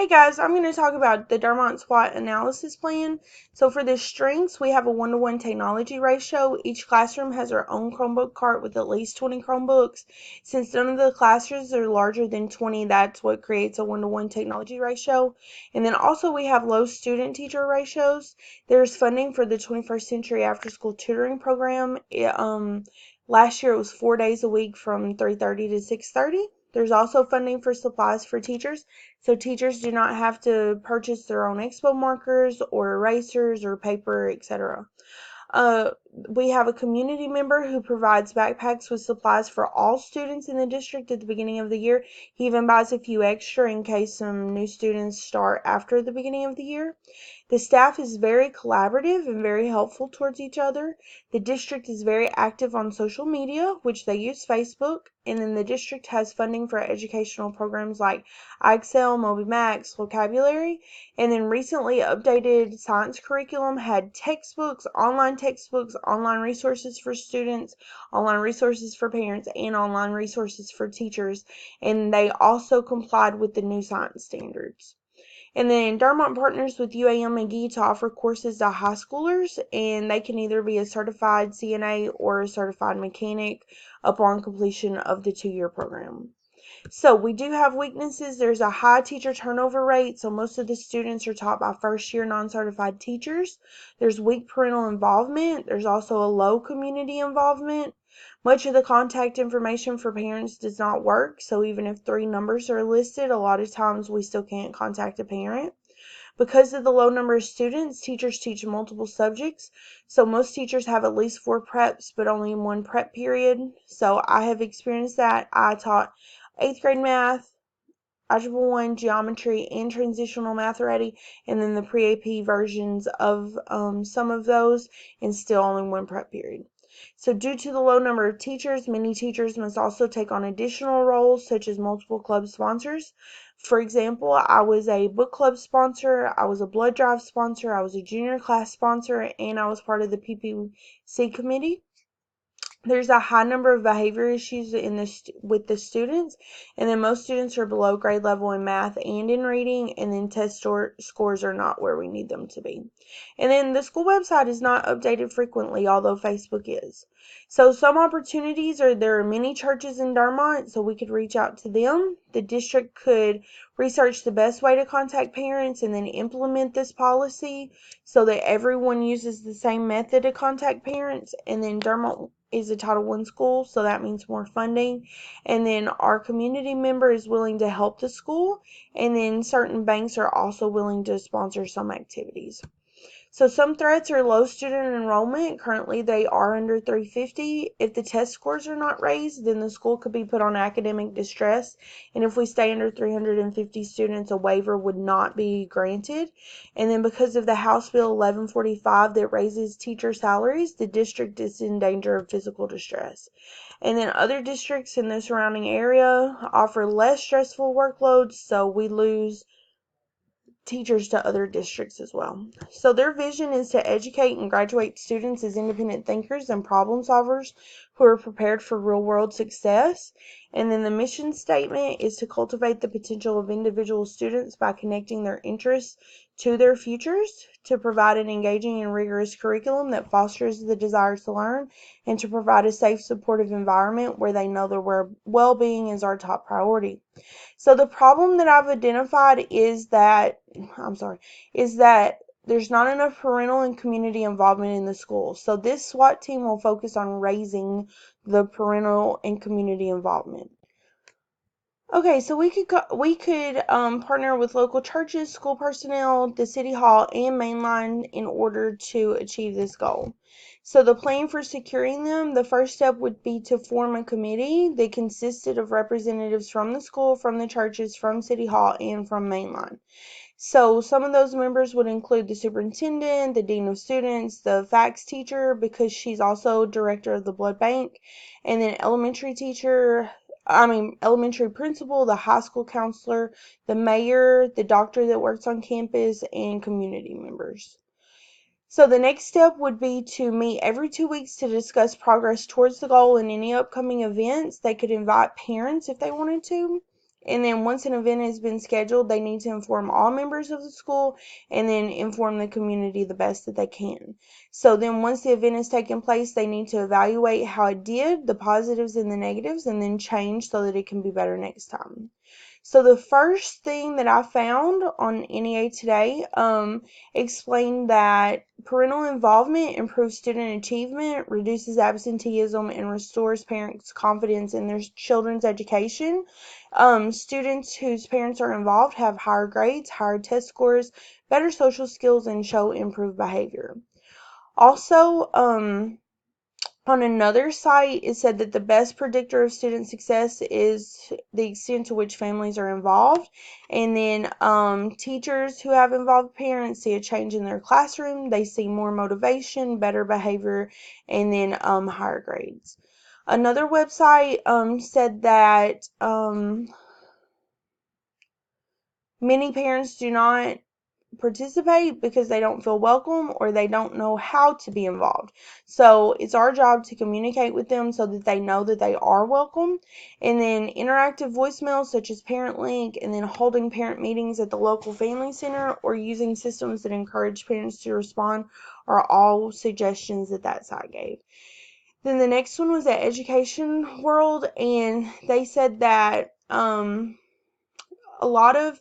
Hey guys, I'm going to talk about the Dermont SWOT Analysis Plan. So for the strengths, we have a 1-to-1 technology ratio. Each classroom has their own Chromebook cart with at least 20 Chromebooks. Since none of the classrooms are larger than 20, that's what creates a 1-to-1 technology ratio. And then also we have low student-teacher ratios. There's funding for the 21st Century After-School Tutoring Program. Last year it was 4 days a week from 3:30 to 6:30. There's also funding for supplies for teachers, so teachers do not have to purchase their own expo markers or erasers or paper, etc. We have a community member who provides backpacks with supplies for all students in the district at the beginning of the year. He even buys a few extra in case some new students start after the beginning of the year. The staff is very collaborative and very helpful towards each other. The district is very active on social media, which they use Facebook, and then the district has funding for educational programs like iExcel, MobyMax, vocabulary, and then recently updated science curriculum had textbooks, online resources for students, online resources for parents, and online resources for teachers, and they also complied with the new science standards. And then Dermont partners with UAM McGee to offer courses to high schoolers, and they can either be a certified CNA or a certified mechanic upon completion of the 2-year program. So we do have weaknesses. There's a high teacher turnover rate, so most of the students are taught by first-year non-certified teachers. There's weak parental involvement. There's also a low community involvement. Much of the contact information for parents does not work, so even if 3 numbers are listed, a lot of times we still can't contact a parent. Because of the low number of students, teachers teach multiple subjects. So most teachers have at least 4 preps, but only 1 prep period. So I have experienced that. I taught 8th grade math, Algebra 1, geometry, and transitional math already, and then the pre-AP versions of some of those, and still only 1 prep period. So due to the low number of teachers, many teachers must also take on additional roles such as multiple club sponsors. For example, I was a book club sponsor, I was a blood drive sponsor, I was a junior class sponsor, and I was part of the PPC committee. There's a high number of behavior issues with the students, and then most students are below grade level in math and in reading, and then scores are not where we need them to be. And then the school website is not updated frequently, although Facebook is. So some opportunities are there are many churches in Dermont, so we could reach out to them. The district could research the best way to contact parents and then implement this policy so that everyone uses the same method to contact parents. And then Dermont is a Title I school, so that means more funding. And then our community member is willing to help the school, and then certain banks are also willing to sponsor some activities. So some threats are low student enrollment. Currently, they are under 350. If the test scores are not raised, then the school could be put on academic distress. And if we stay under 350 students, a waiver would not be granted. And then because of the House Bill 1145 that raises teacher salaries, the district is in danger of physical distress. And then other districts in the surrounding area offer less stressful workloads, so we lose teachers to other districts as well. So their vision is to educate and graduate students as independent thinkers and problem solvers who are prepared for real-world success. And then the mission statement is to cultivate the potential of individual students by connecting their interests to their futures, to provide an engaging and rigorous curriculum that fosters the desire to learn, and to provide a safe, supportive environment where they know their well-being is our top priority. So the problem that I've identified is that there's not enough parental and community involvement in the school. So this SWAT team will focus on raising the parental and community involvement. Okay, so we could partner with local churches, school personnel, the city hall, and mainline in order to achieve this goal. So the plan for securing them, the first step would be to form a committee that consisted of representatives from the school, from the churches, from city hall, and from mainline. So some of those members would include the superintendent, the dean of students, the FACS teacher, because she's also director of the blood bank, and then elementary principal, the high school counselor, the mayor, the doctor that works on campus, and community members. So the next step would be to meet every 2 weeks to discuss progress towards the goal and any upcoming events. They could invite parents if they wanted to. And then once an event has been scheduled, they need to inform all members of the school and then inform the community the best that they can. So then once the event has taken place, they need to evaluate how it did, the positives and the negatives, and then change so that it can be better next time. So the first thing that I found on NEA Today explained that parental involvement improves student achievement, reduces absenteeism, and restores parents' confidence in their children's education. Students whose parents are involved have higher grades, higher test scores, better social skills, and show improved behavior. Also, on another site, it said that the best predictor of student success is the extent to which families are involved. And then teachers who have involved parents see a change in their classroom. They see more motivation, better behavior, and then higher grades. Another website said that many parents do not participate because they don't feel welcome or they don't know how to be involved. So it's our job to communicate with them so that they know that they are welcome. And then interactive voicemails such as Parent Link, and then holding parent meetings at the local family center or using systems that encourage parents to respond are all suggestions that that site gave. Then the next one was at Education World, and they said that a lot of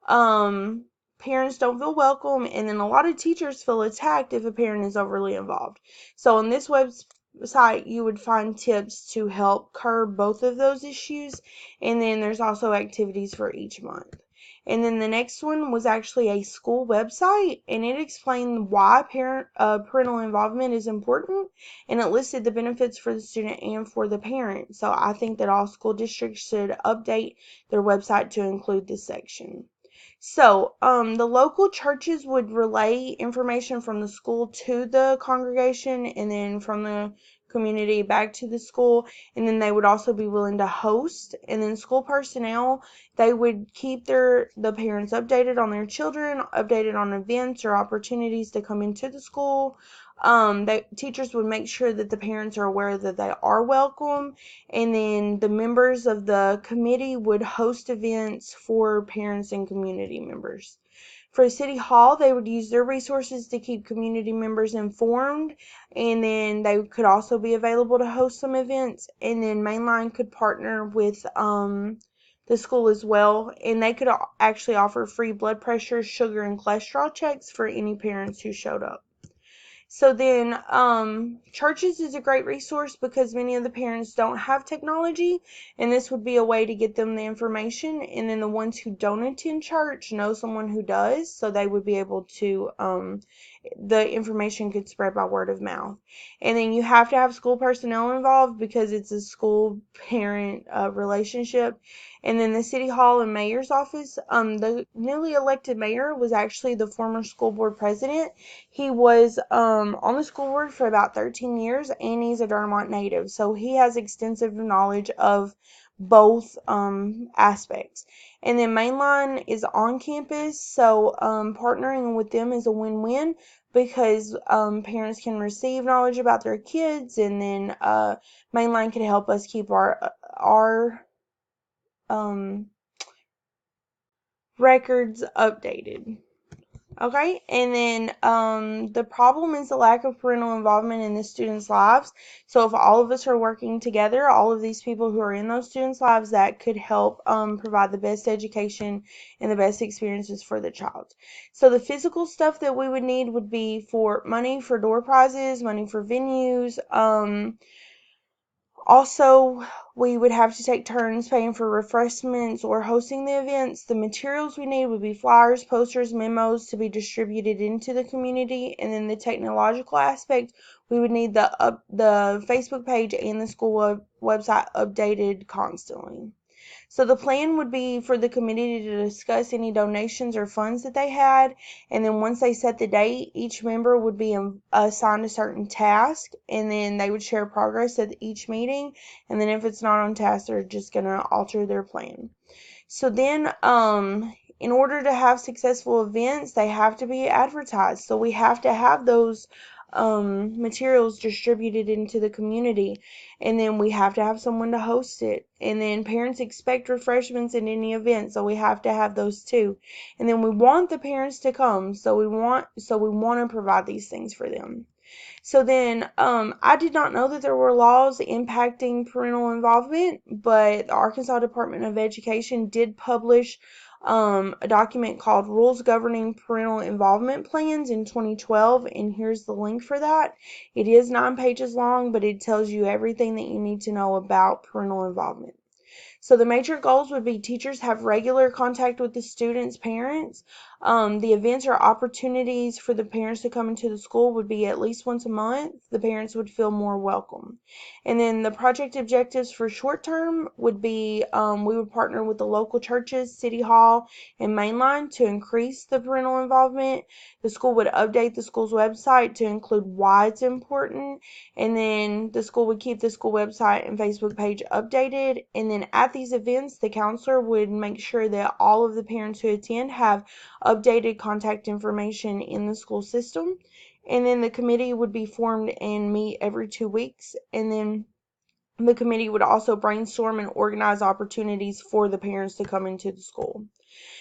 um, parents don't feel welcome, and then a lot of teachers feel attacked if a parent is overly involved. So on this website, you would find tips to help curb both of those issues, and then there's also activities for each month. And then the next one was actually a school website, and it explained why parental involvement is important, and it listed the benefits for the student and for the parent. So I think that all school districts should update their website to include this section. So, the local churches would relay information from the school to the congregation and then from the community back to the school, and then they would also be willing to host. And then school personnel, they would keep the parents updated on their children, updated on events or opportunities to come into the school. Teachers would make sure that the parents are aware that they are welcome, and then the members of the committee would host events for parents and community members. For City Hall, they would use their resources to keep community members informed, and then they could also be available to host some events. And then Mainline could partner with the school as well, and they could actually offer free blood pressure, sugar, and cholesterol checks for any parents who showed up. So then, churches is a great resource because many of the parents don't have technology, and this would be a way to get them the information. And then the ones who don't attend church know someone who does, so they would be able to, the information could spread by word of mouth. And then you have to have school personnel involved because it's a school parent relationship. And then the city hall and mayor's office, the newly elected mayor was actually the former school board president. He was on the school board for about 13 years, and he's a Dermont native, so he has extensive knowledge of both aspects. And then Mainline is on campus, so partnering with them is a win-win because parents can receive knowledge about their kids, and then Mainline can help us keep our records updated. Okay, and then the problem is the lack of parental involvement in the students' lives. So if all of us are working together, all of these people who are in those students' lives, that could help provide the best education and the best experiences for the child. So the physical stuff that we would need would be for money for door prizes, money for venues, also, we would have to take turns paying for refreshments or hosting the events. The materials we need would be flyers, posters, memos to be distributed into the community, and then the technological aspect, we would need the Facebook page and the school website updated constantly. So the plan would be for the committee to discuss any donations or funds that they had, and then once they set the date, each member would be assigned a certain task, and then they would share progress at each meeting, and then if it's not on task, they're just going to alter their plan. So then, in order to have successful events, they have to be advertised. So we have to have those materials distributed into the community. And then we have to have someone to host it. And then parents expect refreshments in any event, so we have to have those too. And then we want the parents to come, so we want to provide these things for them. So then, I did not know that there were laws impacting parental involvement, but the Arkansas Department of Education did publish a document called Rules Governing Parental Involvement Plans in 2012, and here's the link for that. It is 9 pages long, but it tells you everything that you need to know about parental involvement. So the major goals would be teachers have regular contact with the students' parents. The events or opportunities for the parents to come into the school would be at least once a month. The parents would feel more welcome. And then the project objectives for short term would be we would partner with the local churches, City Hall, and Mainline to increase the parental involvement. The school would update the school's website to include why it's important. And then the school would keep the school website and Facebook page updated. And then at these events, the counselor would make sure that all of the parents who attend have updated contact information in the school system. And then the committee would be formed and meet every 2 weeks. And then the committee would also brainstorm and organize opportunities for the parents to come into the school.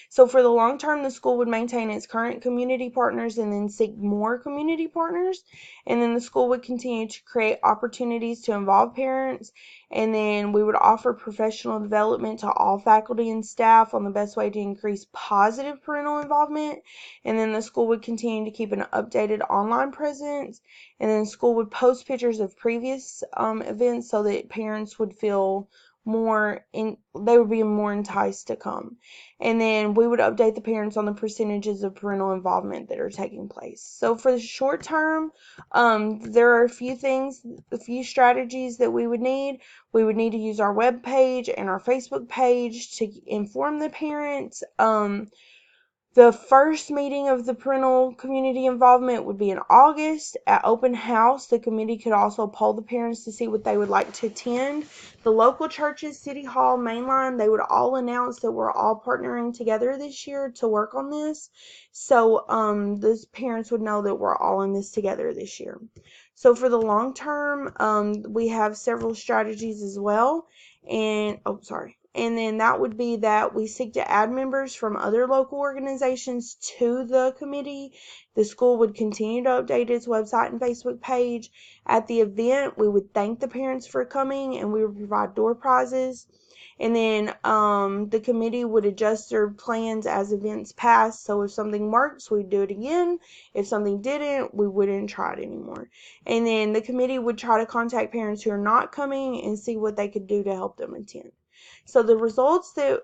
So for the long term, the school would maintain its current community partners and then seek more community partners. And then the school would continue to create opportunities to involve parents. And then we would offer professional development to all faculty and staff on the best way to increase positive parental involvement. And then the school would continue to keep an updated online presence. And then the school would post pictures of previous events so that parents would feel they would be more enticed to come. And then we would update the parents on the percentages of parental involvement that are taking place. So for the short term, there are a few strategies that we would need. We would need to use our web page and our Facebook page to inform the parents. The first meeting of the parental community involvement would be in August. At open house, the committee could also poll the parents to see what they would like to attend. The local churches, City Hall, Mainline, they would all announce that we're all partnering together this year to work on this. So the parents would know that we're all in this together this year. So for the long term, we have several strategies as well. And then that would be that we seek to add members from other local organizations to the committee. The school would continue to update its website and Facebook page. At the event, we would thank the parents for coming and we would provide door prizes. And then the committee would adjust their plans as events pass. So if something works, we'd do it again. If something didn't, we wouldn't try it anymore. And then the committee would try to contact parents who are not coming and see what they could do to help them attend. So the results that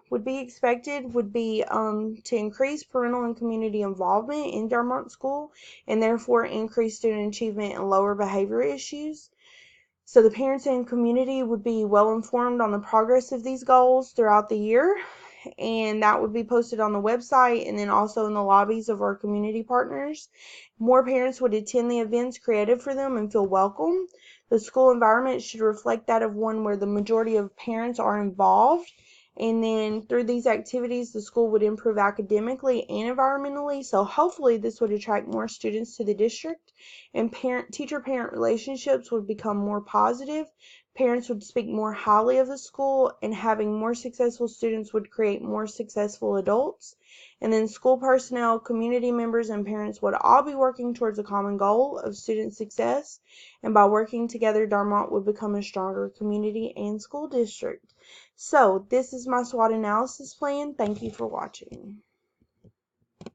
would be expected would be to increase parental and community involvement in Darmont School and therefore increase student achievement and lower behavior issues. So the parents and community would be well informed on the progress of these goals throughout the year, and that would be posted on the website and then also in the lobbies of our community partners. More parents would attend the events created for them and feel welcome. The school environment should reflect that of one where the majority of parents are involved. And then through these activities, the school would improve academically and environmentally. So hopefully this would attract more students to the district and teacher-parent relationships would become more positive. Parents would speak more highly of the school, and having more successful students would create more successful adults. And then school personnel, community members, and parents would all be working towards a common goal of student success. And by working together, Darmont would become a stronger community and school district. So this is my SWOT analysis plan. Thank you for watching.